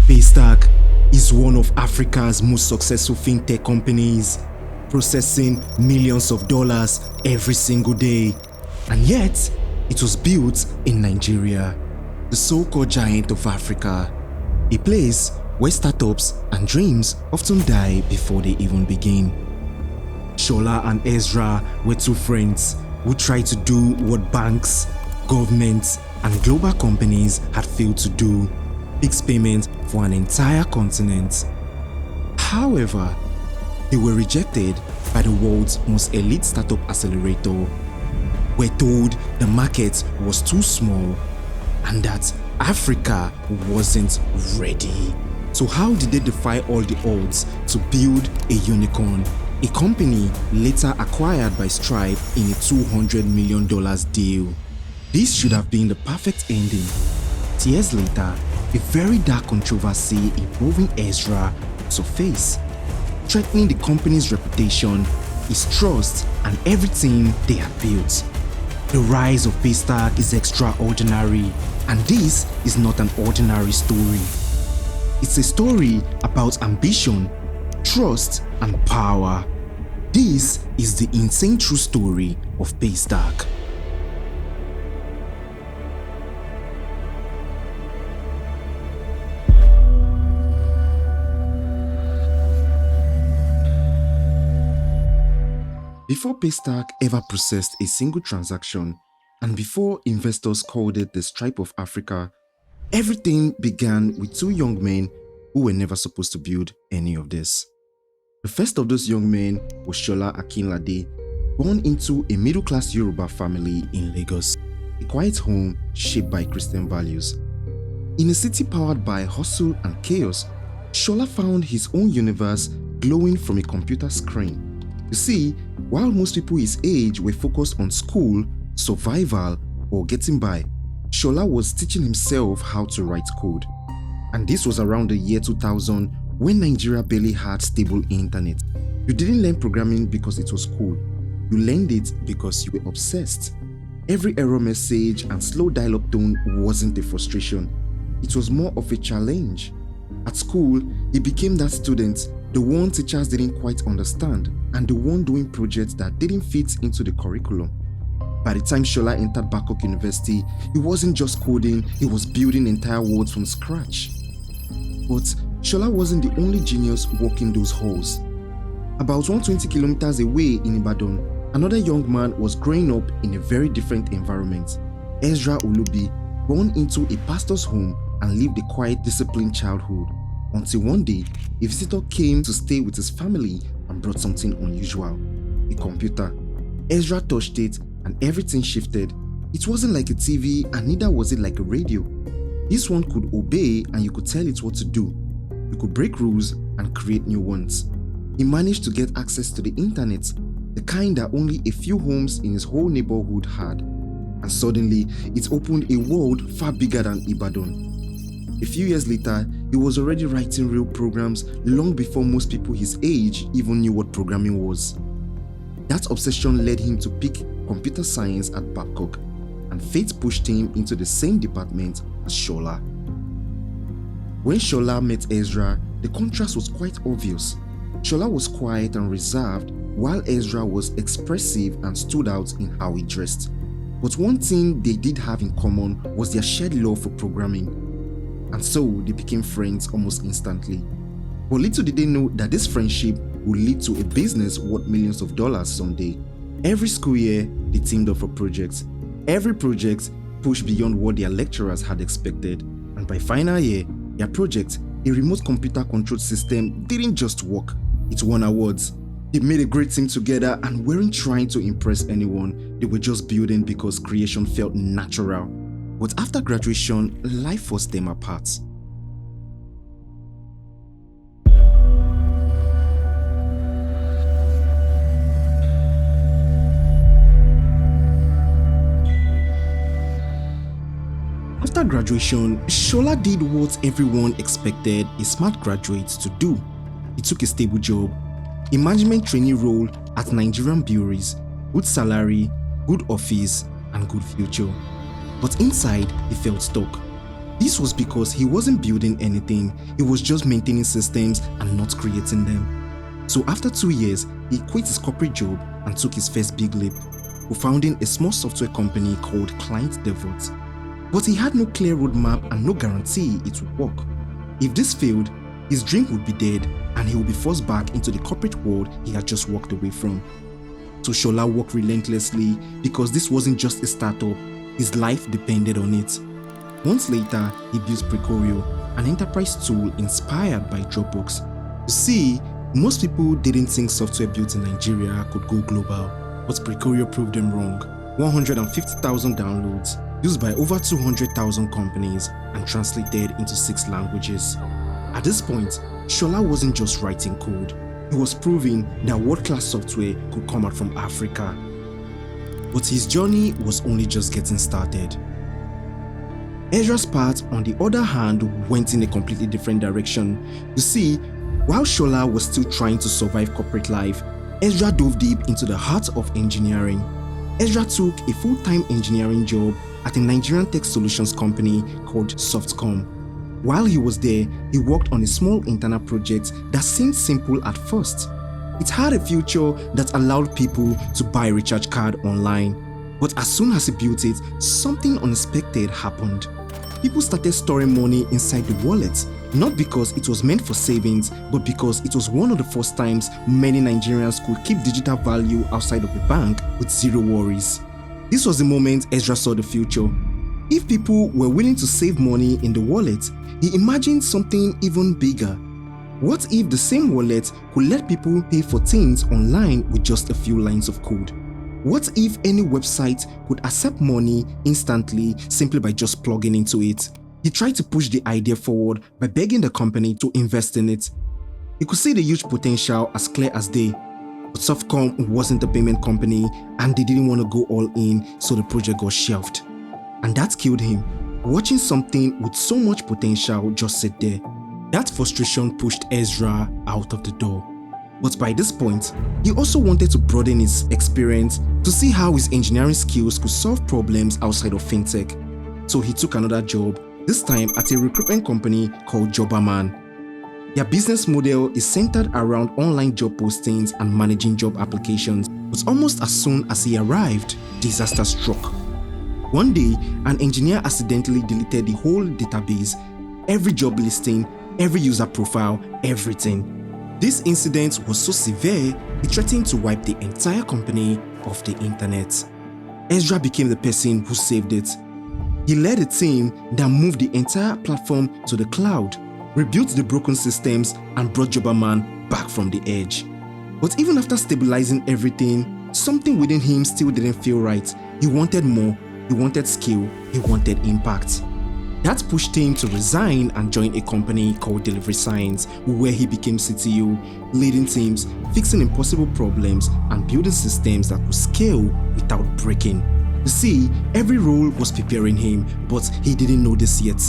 Paystack is one of Africa's most successful fintech companies, processing millions of dollars every single day. And yet, it was built in Nigeria, the so-called giant of Africa, a place where startups and dreams often die before they even begin. Shola and Ezra were two friends who tried to do what banks, governments, and global companies had failed to do: fix payments for an entire continent. However, they were rejected by the world's most elite startup accelerator. We're told the market was too small and that Africa wasn't ready. So how did they defy all the odds to build a unicorn, a company later acquired by Stripe in a $200 million deal? This should have been the perfect ending. Years later, a very dark controversy involving Ezra surfaced, threatening the company's reputation, its trust, and everything they had built. The rise of Paystack is extraordinary, and this is not an ordinary story. It's a story about ambition, trust, and power. This is the insane true story of Paystack. Before Paystack ever processed a single transaction, and before investors called it the Stripe of Africa, everything began with two young men who were never supposed to build any of this. The first of those young men was Shola Akinlade, born into a middle-class Yoruba family in Lagos, a quiet home shaped by Christian values. In a city powered by hustle and chaos, Shola found his own universe glowing from a computer screen. You see, while most people his age were focused on school, survival, or getting by, Shola was teaching himself how to write code. And this was around the year 2000, when Nigeria barely had stable internet. You didn't learn programming because it was cool. You learned it because you were obsessed. Every error message and slow dial-up tone wasn't a frustration. It was more of a challenge. At school, he became that student, the one teachers didn't quite understand, and the one doing projects that didn't fit into the curriculum. By the time Shola entered Bangkok University, he wasn't just coding, he was building entire worlds from scratch. But Shola wasn't the only genius walking those halls. About 120 kilometers away in Ibadan, another young man was growing up in a very different environment. Ezra Olubi, born into a pastor's home and lived a quiet, disciplined childhood, until one day, a visitor came to stay with his family and brought something unusual: a computer. Ezra touched it and everything shifted. It wasn't like a TV, and neither was it like a radio. This one could obey, and you could tell it what to do. You could break rules and create new ones. He managed to get access to the internet, the kind that only a few homes in his whole neighborhood had. And suddenly, it opened a world far bigger than Ibadan. A few years later, he was already writing real programs long before most people his age even knew what programming was. That obsession led him to pick computer science at Bangkok, and fate pushed him into the same department as Shola. When Shola met Ezra, the contrast was quite obvious. Shola was quiet and reserved, while Ezra was expressive and stood out in how he dressed. But one thing they did have in common was their shared love for programming. And so they became friends almost instantly. But little did they know that this friendship would lead to a business worth millions of dollars someday. Every school year, they teamed up for projects. Every project pushed beyond what their lecturers had expected. And by final year, their project, a remote computer-controlled system, didn't just work. It won awards. They made a great team together and weren't trying to impress anyone. They were just building because creation felt natural. But after graduation, life forced them apart. After graduation, Shola did what everyone expected a smart graduate to do. He took a stable job, a management trainee role at Nigerian breweries, good salary, good office, and good future. But inside, he felt stuck. This was because he wasn't building anything, he was just maintaining systems and not creating them. So after 2 years, he quit his corporate job and took his first big leap, founding a small software company called diverge. But he had no clear roadmap and no guarantee it would work. If this failed, his dream would be dead and he would be forced back into the corporate world he had just walked away from. So Shola worked relentlessly because this wasn't just a startup, his life depended on it. Months later, he built Precorio, an enterprise tool inspired by Dropbox. You see, most people didn't think software built in Nigeria could go global, but Precorio proved them wrong. 150,000 downloads, used by over 200,000 companies and translated into 6 languages. At this point, Shola wasn't just writing code, he was proving that world-class software could come out from Africa. But his journey was only just getting started. Ezra's path, on the other hand, went in a completely different direction. You see, while Shola was still trying to survive corporate life, Ezra dove deep into the heart of engineering. Ezra took a full-time engineering job at a Nigerian tech solutions company called Softcom. While he was there, he worked on a small internal project that seemed simple at first. It had a feature that allowed people to buy a recharge card online. But as soon as he built it, something unexpected happened. People started storing money inside the wallet, not because it was meant for savings, but because it was one of the first times many Nigerians could keep digital value outside of the bank with zero worries. This was the moment Ezra saw the future. If people were willing to save money in the wallet, he imagined something even bigger. What if the same wallet could let people pay for things online with just a few lines of code? What if any website could accept money instantly simply by just plugging into it? He tried to push the idea forward by begging the company to invest in it. He could see the huge potential as clear as day. But Softcom wasn't a payment company and they didn't want to go all in, so the project got shelved. And that killed him. Watching something with so much potential just sit there. That frustration pushed Ezra out of the door. But by this point, he also wanted to broaden his experience to see how his engineering skills could solve problems outside of fintech. So he took another job, this time at a recruitment company called Jobberman. Their business model is centered around online job postings and managing job applications. But almost as soon as he arrived, disaster struck. One day, an engineer accidentally deleted the whole database, every job listing, every user profile, everything. This incident was so severe, it threatened to wipe the entire company off the internet. Ezra became the person who saved it. He led a team that moved the entire platform to the cloud, rebuilt the broken systems, and brought Jobberman back from the edge. But even after stabilizing everything, something within him still didn't feel right. He wanted more, he wanted skill, he wanted impact. That pushed him to resign and join a company called Delivery Science, where he became CTO, leading teams, fixing impossible problems, and building systems that could scale without breaking. You see, every role was preparing him, but he didn't know this yet.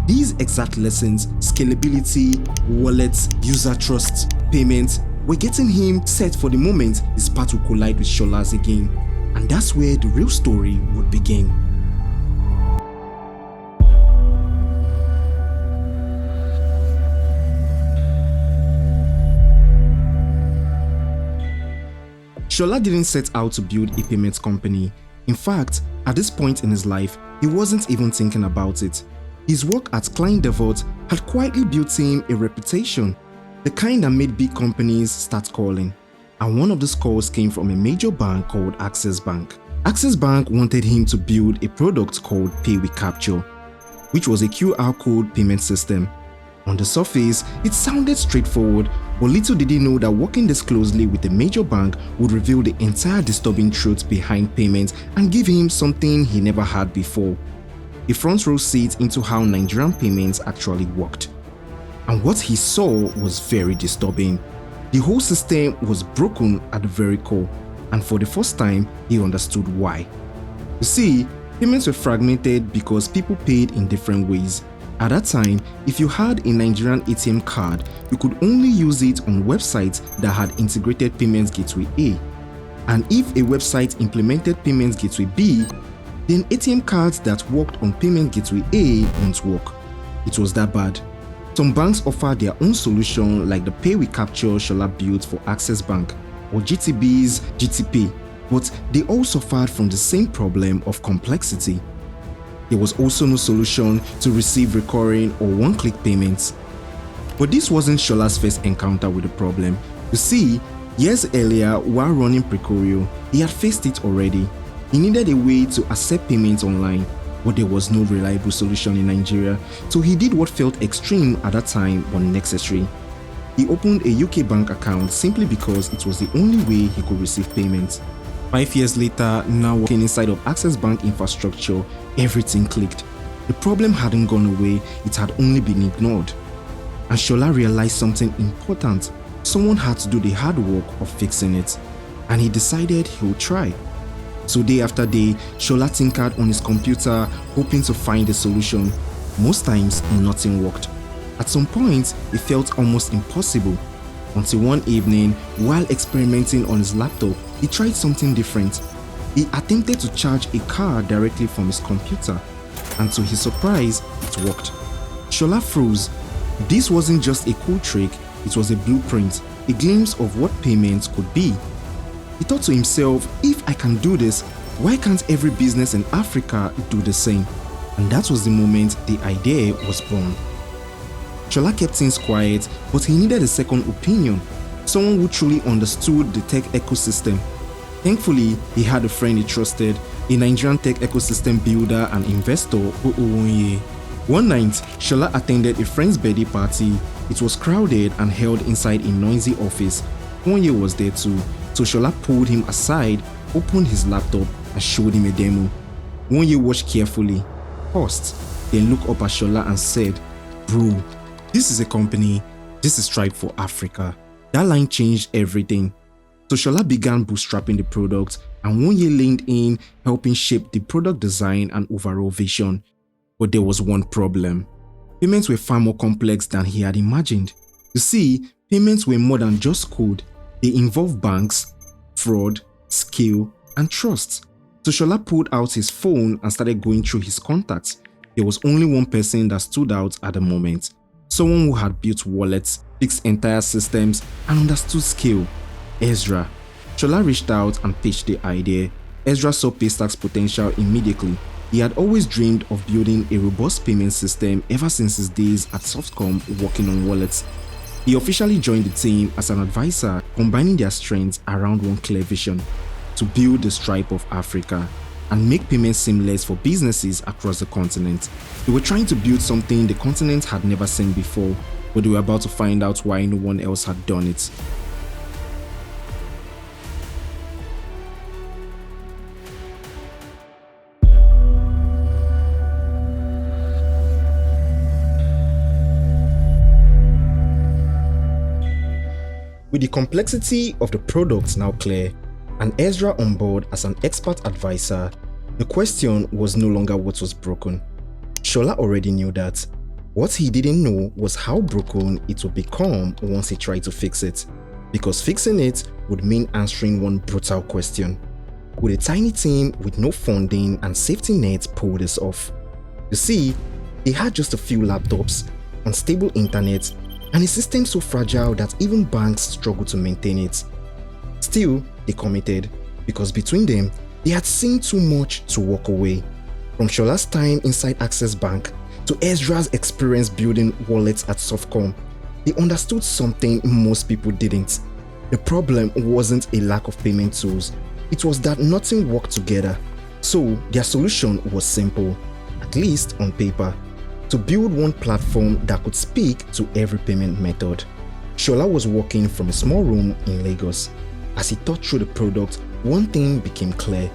These exact lessons, scalability, wallets, user trust, payments, were getting him set for the moment his path would collide with Shola's again. And that's where the real story would begin. Shola didn't set out to build a payments company. In fact, at this point in his life, he wasn't even thinking about it. His work at diverge had quietly built him a reputation, the kind that made big companies start calling. And one of those calls came from a major bank called Access Bank. Access Bank wanted him to build a product called Pay with Capture, which was a QR code payment system. On the surface, it sounded straightforward, but little did he know that working this closely with a major bank would reveal the entire disturbing truth behind payments and give him something he never had before: a front row seat into how Nigerian payments actually worked. And what he saw was very disturbing. The whole system was broken at the very core, and for the first time, he understood why. You see, payments were fragmented because people paid in different ways. At that time, if you had a Nigerian ATM card, you could only use it on websites that had integrated Payments Gateway A. And if a website implemented Payments Gateway B, then ATM cards that worked on payment gateway A won't work. It was that bad. Some banks offered their own solution like the Pay with Capture Shola built for Access Bank or GTB's GTPay, but they all suffered from the same problem of complexity. There was also no solution to receive recurring or one-click payments. But this wasn't Shola's first encounter with the problem. You see, years earlier, while running Precorio, he had faced it already. He needed a way to accept payments online, but there was no reliable solution in Nigeria, so he did what felt extreme at that time but necessary. He opened a UK bank account simply because it was the only way he could receive payments. 5 years later, now working inside of Access Bank infrastructure, everything clicked. The problem hadn't gone away, it had only been ignored. And Shola realized something important. Someone had to do the hard work of fixing it, and he decided he would try. So day after day, Shola tinkered on his computer, hoping to find a solution. Most times, nothing worked. At some point, it felt almost impossible. Until one evening, while experimenting on his laptop, he tried something different. He attempted to charge a car directly from his computer, and to his surprise, it worked. Shola froze. This wasn't just a cool trick, it was a blueprint, a glimpse of what payments could be. He thought to himself, if I can do this, why can't every business in Africa do the same? And that was the moment the idea was born. Shola kept things quiet, but he needed a second opinion, someone who truly understood the tech ecosystem. Thankfully, he had a friend he trusted, a Nigerian tech ecosystem builder and investor, Oowonye. One night, Shola attended a friend's birthday party. It was crowded and held inside a noisy office. Oowonye was there too, so Shola pulled him aside, opened his laptop and showed him a demo. Oowonye watched carefully, paused, then looked up at Shola and said, "Bro, this is a company, this is Stripe for Africa." That line changed everything. So Shola began bootstrapping the product and Oowonye leaned in, helping shape the product design and overall vision. But there was one problem. Payments were far more complex than he had imagined. You see, payments were more than just code. They involved banks, fraud, skill, and trust. So Shola pulled out his phone and started going through his contacts. There was only one person that stood out at the moment. Someone who had built wallets, fixed entire systems, and understood skill. Ezra. Shola reached out and pitched the idea. Ezra saw Paystack's potential immediately. He had always dreamed of building a robust payment system ever since his days at Softcom working on wallets. He officially joined the team as an advisor, combining their strengths around one clear vision: to build the Stripe of Africa and make payments seamless for businesses across the continent. They were trying to build something the continent had never seen before, but they were about to find out why no one else had done it. With the complexity of the product now clear, and Ezra on board as an expert advisor, the question was no longer what was broken. Shola already knew that. What he didn't know was how broken it would become once he tried to fix it, because fixing it would mean answering one brutal question: would a tiny team with no funding and safety nets pull this off? You see, they had just a few laptops, unstable internet, and a system so fragile that even banks struggle to maintain it. Still, they committed, because between them, they had seen too much to walk away. From Shola's time inside Access Bank to Ezra's experience building wallets at Softcom, they understood something most people didn't. The problem wasn't a lack of payment tools, it was that nothing worked together. So their solution was simple, at least on paper: to build one platform that could speak to every payment method. Shola was working from a small room in Lagos. As he thought through the product, one thing became clear.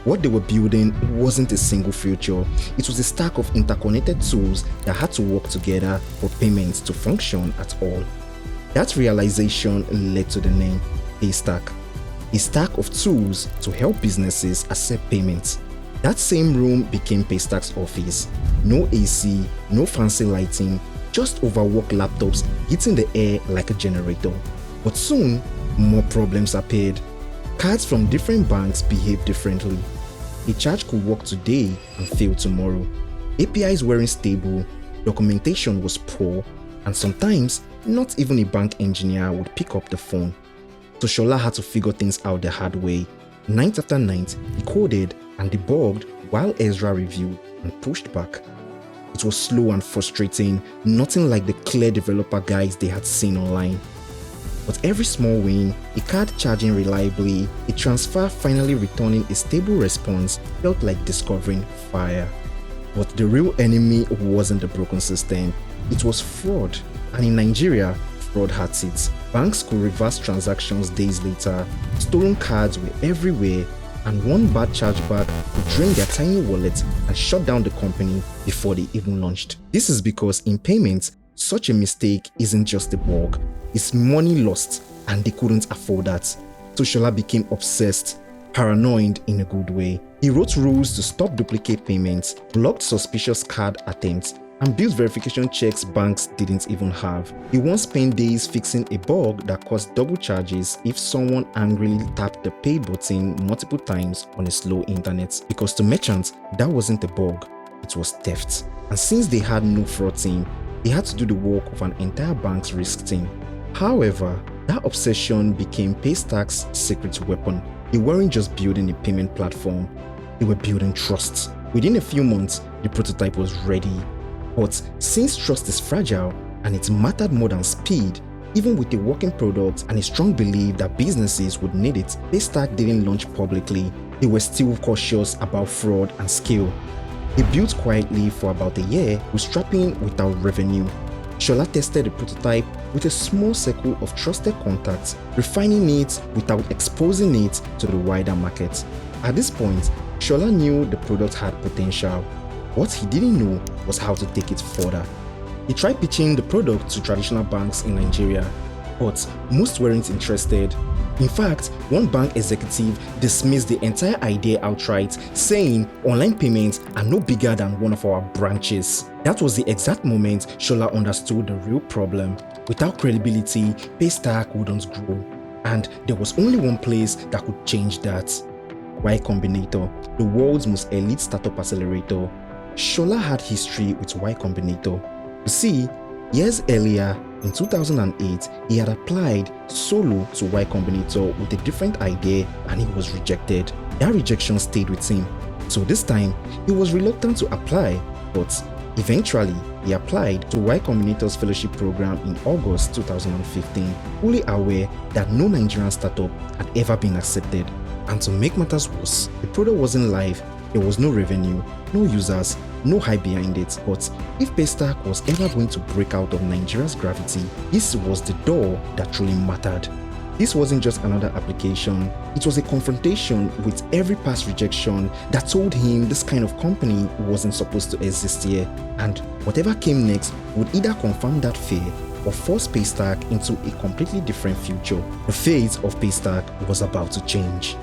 What they were building wasn't a single feature, it was a stack of interconnected tools that had to work together for payments to function at all. That realization led to the name Paystack, a stack of tools to help businesses accept payments. That same room became Paystack's office. No AC, no fancy lighting, just overworked laptops hitting the air like a generator. But soon, more problems appeared. Cards from different banks behaved differently. A charge could work today and fail tomorrow. APIs weren't stable, documentation was poor, and sometimes not even a bank engineer would pick up the phone. So Shola had to figure things out the hard way. Night after night, he coded and debugged while Ezra reviewed and pushed back. It was slow and frustrating, nothing like the clear developer guides they had seen online. But every small win, a card charging reliably, a transfer finally returning a stable response felt like discovering fire. But the real enemy wasn't the broken system, it was fraud. And in Nigeria, fraud had it. Banks could reverse transactions days later, stolen cards were everywhere, and one bad chargeback could drain their tiny wallet and shut down the company before they even launched. This is because in payments, such a mistake isn't just a bug, it's money lost, and they couldn't afford that. So Shola became obsessed, paranoid in a good way. He wrote rules to stop duplicate payments, blocked suspicious card attempts, and built verification checks banks didn't even have. He once spent days fixing a bug that caused double charges if someone angrily tapped the pay button multiple times on a slow internet. Because to merchants, that wasn't a bug, it was theft. And since they had no fraud team, they had to do the work of an entire bank's risk team. However, that obsession became Paystack's secret weapon. They weren't just building a payment platform, they were building trust. Within a few months, the prototype was ready. But since trust is fragile and it mattered more than speed, even with a working product and a strong belief that businesses would need it, Paystack didn't launch publicly. They were still cautious about fraud and scale. They built quietly for about a year, bootstrapping without revenue. Shola tested the prototype with a small circle of trusted contacts, refining it without exposing it to the wider market. At this point, Shola knew the product had potential. What he didn't know was how to take it further. He tried pitching the product to traditional banks in Nigeria, but most weren't interested. In fact, one bank executive dismissed the entire idea outright, saying online payments are no bigger than one of our branches. That was the exact moment Shola understood the real problem. Without credibility, Paystack wouldn't grow. And there was only one place that could change that. Y Combinator, the world's most elite startup accelerator. Shola had history with Y Combinator. You see, years earlier, in 2008, he had applied solo to Y Combinator with a different idea and he was rejected. That rejection stayed with him. So this time, he was reluctant to apply, but eventually, he applied to Y Combinator's fellowship program in August 2015, fully aware that no Nigerian startup had ever been accepted. And to make matters worse, the product wasn't live, there was no revenue, no users, no hype behind it. But if Paystack was ever going to break out of Nigeria's gravity, this was the door that truly mattered. This wasn't just another application, it was a confrontation with every past rejection that told him this kind of company wasn't supposed to exist here, and whatever came next would either confirm that fear or force Paystack into a completely different future. The fate of Paystack was about to change.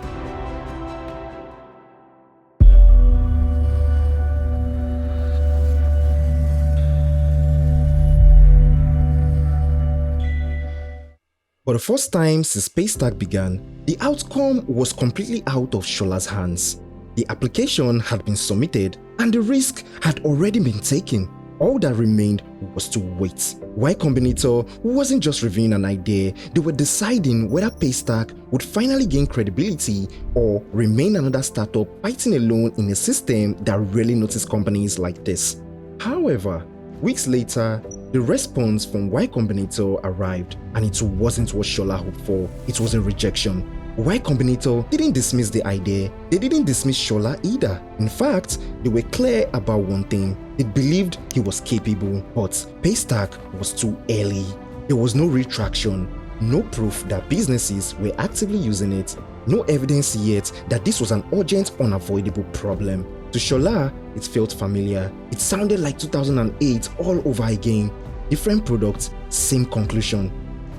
For the first time since Paystack began, the outcome was completely out of Shola's hands. The application had been submitted and the risk had already been taken. All that remained was to wait. Y Combinator wasn't just reviewing an idea, they were deciding whether Paystack would finally gain credibility or remain another startup fighting alone in a system that rarely noticed companies like this. However, weeks later, the response from Y Combinator arrived, and it wasn't what Shola hoped for. It was a rejection. Y Combinator didn't dismiss the idea, they didn't dismiss Shola either. In fact, they were clear about one thing. They believed he was capable, but Paystack was too early. There was no real traction, no proof that businesses were actively using it, no evidence yet that this was an urgent, unavoidable problem. To Shola, it felt familiar. It sounded like 2008 all over again. Different products, same conclusion.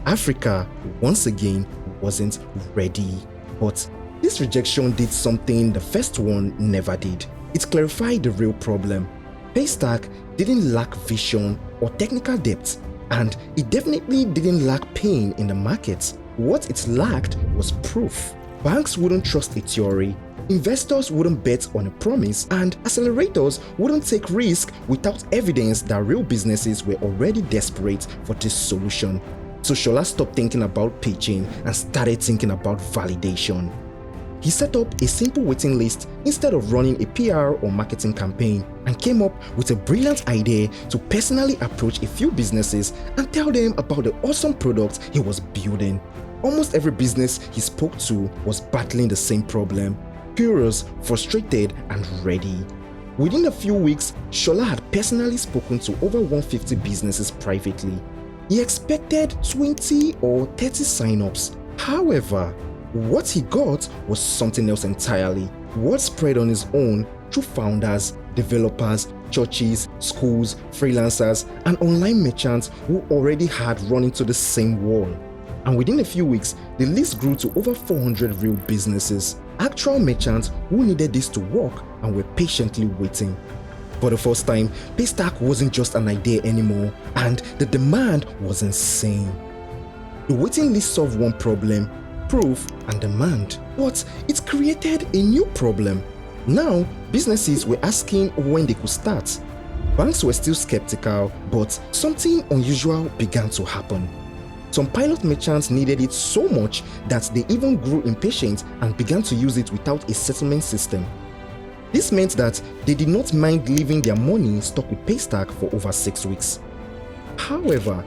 Africa, once again, wasn't ready. But this rejection did something the first one never did. It clarified the real problem. Paystack didn't lack vision or technical depth, and it definitely didn't lack pain in the market. What it lacked was proof. Banks wouldn't trust a theory, Investors wouldn't bet on a promise, and accelerators wouldn't take risks without evidence that real businesses were already desperate for this solution. So Shola stopped thinking about pitching and started thinking about validation. He set up a simple waiting list instead of running a PR or marketing campaign, and came up with a brilliant idea to personally approach a few businesses and tell them about the awesome product he was building. Almost every business he spoke to was battling the same problem: curious, frustrated, and ready. Within a few weeks, Shola had personally spoken to over 150 businesses privately. He expected 20 or 30 sign-ups. However, what he got was something else entirely. Word spread on his own through founders, developers, churches, schools, freelancers, and online merchants who already had run into the same wall. And within a few weeks, the list grew to over 400 real businesses, actual merchants who needed this to work and were patiently waiting. For the first time, Paystack wasn't just an idea anymore, and the demand was insane. The waiting list solved one problem: proof and demand. But it created a new problem. Now, businesses were asking when they could start. Banks were still skeptical, but something unusual began to happen. Some pilot merchants needed it so much that they even grew impatient and began to use it without a settlement system. This meant that they did not mind leaving their money stuck with Paystack for over 6 weeks. However,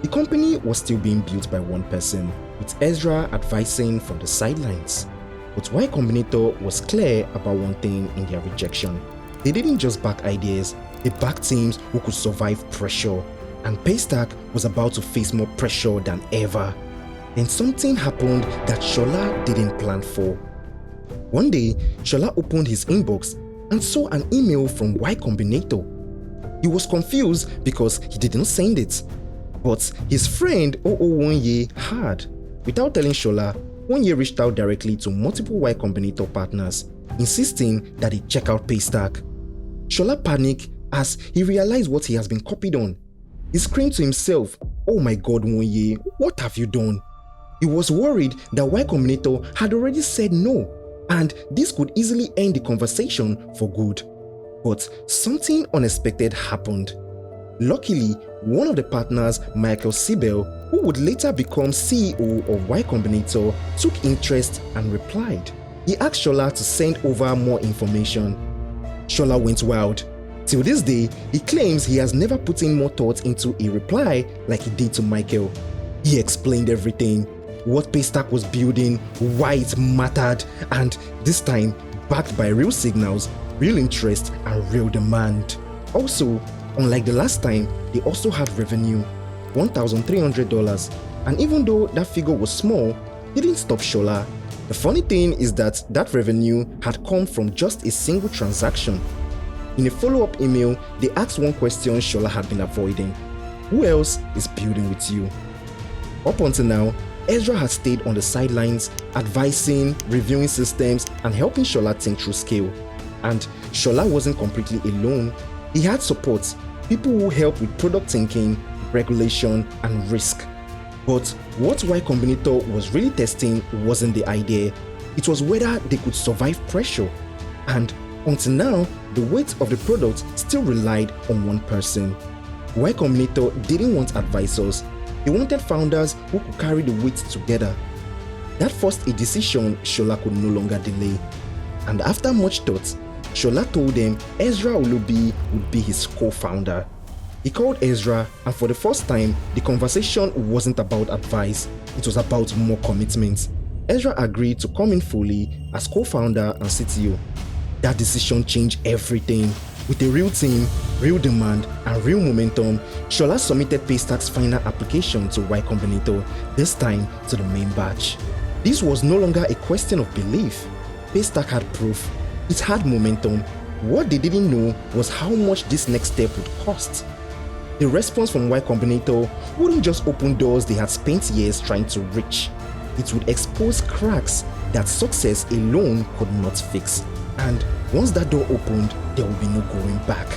the company was still being built by one person, with Ezra advising from the sidelines. But Y Combinator was clear about one thing in their rejection. They didn't just back ideas, they backed teams who could survive pressure. And Paystack was about to face more pressure than ever. Then something happened that Shola didn't plan for. One day, Shola opened his inbox and saw an email from Y Combinator. He was confused because he didn't send it. But his friend Wonye had. Without telling Shola, Wonye reached out directly to multiple Y Combinator partners, insisting that he check out Paystack. Shola panicked as he realized what he has been copied on. He screamed to himself, "Oh my God, Wonye, what have you done?" He was worried that Y Combinator had already said no, and this could easily end the conversation for good. But something unexpected happened. Luckily, one of the partners, Michael Sibel, who would later become CEO of Y Combinator, took interest and replied. He asked Shola to send over more information. Shola went wild. Till this day, he claims he has never put in more thought into a reply like he did to Michael. He explained everything, what Paystack was building, why it mattered, and this time backed by real signals, real interest, and real demand. Also, unlike the last time, they also had revenue, $1,300, and even though that figure was small, it didn't stop Shola. The funny thing is that that revenue had come from just a single transaction. In a follow-up email, they asked one question Shola had been avoiding: who else is building with you? Up until now, Ezra had stayed on the sidelines, advising, reviewing systems, and helping Shola think through scale. And Shola wasn't completely alone. He had support, people who helped with product thinking, regulation, and risk. But what Y Combinator was really testing wasn't the idea, it was whether they could survive pressure. And until now, the weight of the product still relied on one person. Y Combinator didn't want advisors, they wanted founders who could carry the weight together. That forced a decision Shola could no longer delay. And after much thought, Shola told them Ezra Olubi would be his co-founder. He called Ezra, and for the first time, the conversation wasn't about advice, it was about more commitment. Ezra agreed to come in fully as co-founder and CTO. That decision changed everything. With a real team, real demand, and real momentum, Shola submitted Paystack's final application to Y Combinator, this time to the main batch. This was no longer a question of belief. Paystack had proof, it had momentum. What they didn't know was how much this next step would cost. The response from Y Combinator wouldn't just open doors they had spent years trying to reach. It would expose cracks that success alone could not fix. And once that door opened, there would be no going back.